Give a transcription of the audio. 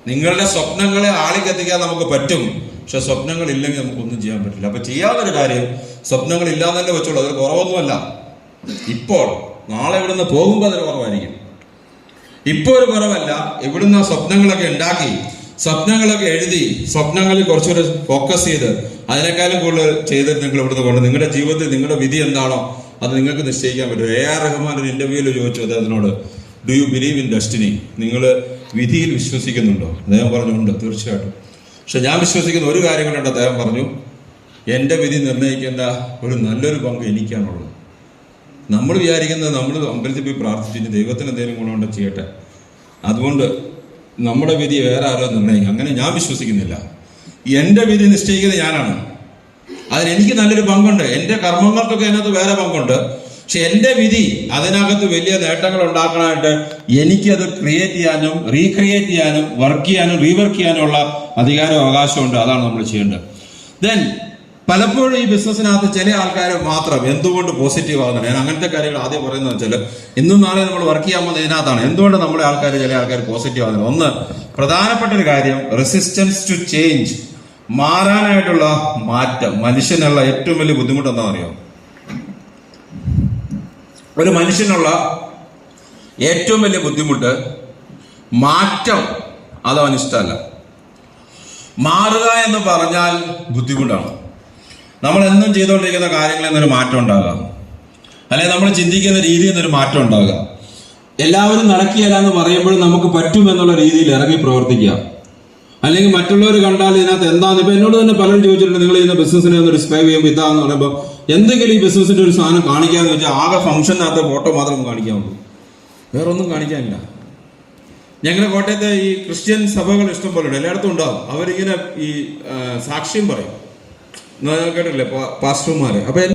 നിങ്ങളുടെ സ്വപ്നങ്ങളെ ആളിക്കെത്തിക്കാൻ നമുക്ക് പറ്റും. പക്ഷെ സ്വപ്നങ്ങൾ ഇല്ലെങ്കിൽ നമുക്കൊന്നും ചെയ്യാൻ പറ്റില്ല. അപ്പൊ ചെയ്യാവുന്നൊരു കാര്യം, സ്വപ്നങ്ങൾ ഇല്ലാന്നല്ലേ വെച്ചോളൂ, അതൊരു കുറവൊന്നുമല്ല. ഇപ്പോൾ നാളെ ഇവിടുന്ന് പോകുമ്പോൾ അതൊരു കുറവായിരിക്കും. ഇപ്പൊ ഒരു കുറവല്ല. ഇവിടുന്ന് സ്വപ്നങ്ങളൊക്കെ ഉണ്ടാക്കി, സ്വപ്നങ്ങളൊക്കെ എഴുതി, സ്വപ്നങ്ങളിൽ കുറച്ചുകൂടെ ഫോക്കസ് ചെയ്ത് അതിനേക്കാളും കൂടുതൽ ചെയ്തിട്ട് നിങ്ങൾ ഇവിടുന്ന് കൊണ്ട് നിങ്ങളുടെ ജീവിതത്തിൽ നിങ്ങളുടെ വിധി എന്താണോ അത് നിങ്ങൾക്ക് നിശ്ചയിക്കാൻ പറ്റും. AR റഹ്മാൻ ഒരു ഇന്റർവ്യൂവിൽ ചോദിച്ചു അദ്ദേഹത്തിനോട്, do you believe in destiny? നിങ്ങൾ വിധിയിൽ വിശ്വസിക്കുന്നുണ്ടോ? അദ്ദേഹം പറഞ്ഞുണ്ട്, തീർച്ചയായിട്ടും. പക്ഷെ ഞാൻ വിശ്വസിക്കുന്ന ഒരു കാര്യം കൊണ്ടുണ്ട്. അദ്ദേഹം പറഞ്ഞു, എൻ്റെ വിധി നിർണ്ണയിക്കേണ്ട ഒരു നല്ലൊരു പങ്ക് എനിക്കാണുള്ളത്. നമ്മൾ വിചാരിക്കുന്നത് നമ്മൾ അമ്പലത്തിൽ പോയി പ്രാർത്ഥിച്ചിട്ട് ദൈവത്തിന് എന്തെങ്കിലും ഗുണമുണ്ടോ ചെയ്യട്ടെ, അതുകൊണ്ട് നമ്മുടെ വിധി വേറെ ആരോ നിർണ്ണയിക്കും, അങ്ങനെ ഞാൻ വിശ്വസിക്കുന്നില്ല. എൻ്റെ വിധി നിശ്ചയിക്കുന്നത് ഞാനാണ്. അതിനെനിക്ക് നല്ലൊരു പങ്കുണ്ട്. എൻ്റെ കർമ്മങ്ങൾക്കൊക്കെ അതിനകത്ത് വേറെ പങ്കുണ്ട്. പക്ഷെ എൻ്റെ വിധി, അതിനകത്ത് വലിയ നേട്ടങ്ങൾ ഉണ്ടാക്കാനായിട്ട് എനിക്കത് ക്രിയേറ്റ് ചെയ്യാനും റീക്രിയേറ്റ് ചെയ്യാനും വർക്ക് ചെയ്യാനും റീവർക്ക് ചെയ്യാനുള്ള അധികാരവും അവകാശമുണ്ട്. അതാണ് നമ്മൾ ചെയ്യേണ്ടത്. ദെൻ പലപ്പോഴും ഈ ബിസിനസ്സിനകത്ത് ചില ആൾക്കാർ മാത്രം എന്തുകൊണ്ട് പോസിറ്റീവ് ആകുന്നില്ല. ഞാൻ അങ്ങനത്തെ കാര്യങ്ങൾ ആദ്യം പറയുന്നത് വെച്ചാൽ, ഇന്നും നാളെ നമ്മൾ വർക്ക് ചെയ്യാൻ പോകുന്നത് ഇതിനകത്താണ്. എന്തുകൊണ്ട് നമ്മുടെ ചില ആൾക്കാർ പോസിറ്റീവ് ആകുന്നില്ല? ഒന്ന്, പ്രധാനപ്പെട്ട ഒരു കാര്യം, റെസിസ്റ്റൻസ് ടു ചേഞ്ച്, മാറാനായിട്ടുള്ള മാറ്റം. മനുഷ്യനുള്ള ഏറ്റവും വലിയ ബുദ്ധിമുട്ട് എന്താണെന്നറിയോ? ഒരു മനുഷ്യനുള്ള ഏറ്റവും വലിയ ബുദ്ധിമുട്ട് മാറ്റം. അതവന് ഇഷ്ടമല്ല. മാറുക എന്ന് പറഞ്ഞാൽ ബുദ്ധിമുട്ടാണ്. നമ്മൾ എന്നും ചെയ്തുകൊണ്ടിരിക്കുന്ന കാര്യങ്ങളിൽ നിന്നൊരു മാറ്റം ഉണ്ടാകാം, അല്ലെങ്കിൽ നമ്മൾ ചിന്തിക്കുന്ന രീതിയിൽ നിന്നൊരു മാറ്റം ഉണ്ടാകാം. എല്ലാവരും നടക്കുകയില്ല എന്ന് പറയുമ്പോഴും നമുക്ക് പറ്റുമെന്നുള്ള രീതിയിൽ ഇറങ്ങി പ്രവർത്തിക്കുക. അല്ലെങ്കിൽ മറ്റുള്ളവർ കണ്ടാൽ ഇതിനകത്ത് എന്താന്ന്, ഇപ്പൊ എന്നോട് തന്നെ പലരും ചോദിച്ചിട്ടുണ്ട്, നിങ്ങൾ ചെയ്യുന്ന ബിസിനസിനെ ഒന്ന് ഡിസ്ക്രൈബ് ചെയ്യുമ്പോൾ ഇതാന്ന് പറയുമ്പോൾ എന്തെങ്കിലും ഈ ബിസിനസിന്റെ ഒരു സാധനം കാണിക്കാന്ന് വെച്ചാൽ ആകെ ഫംഗ്ഷനകത്ത് ഫോട്ടോ മാത്രം കാണിക്കാവുള്ളൂ, വേറെ ഒന്നും കാണിക്കാനില്ല. ഞങ്ങളുടെ കോട്ടയത്തെ ഈ ക്രിസ്ത്യൻ സഭകൾ ഇഷ്ടം പോലെ ഉണ്ട്, എല്ലായിടത്തും ഉണ്ടാവും. അവരിങ്ങനെ ഈ സാക്ഷ്യം പറയും, കേട്ടില്ലേ പാസ്റ്റർമാര്. അപ്പൊ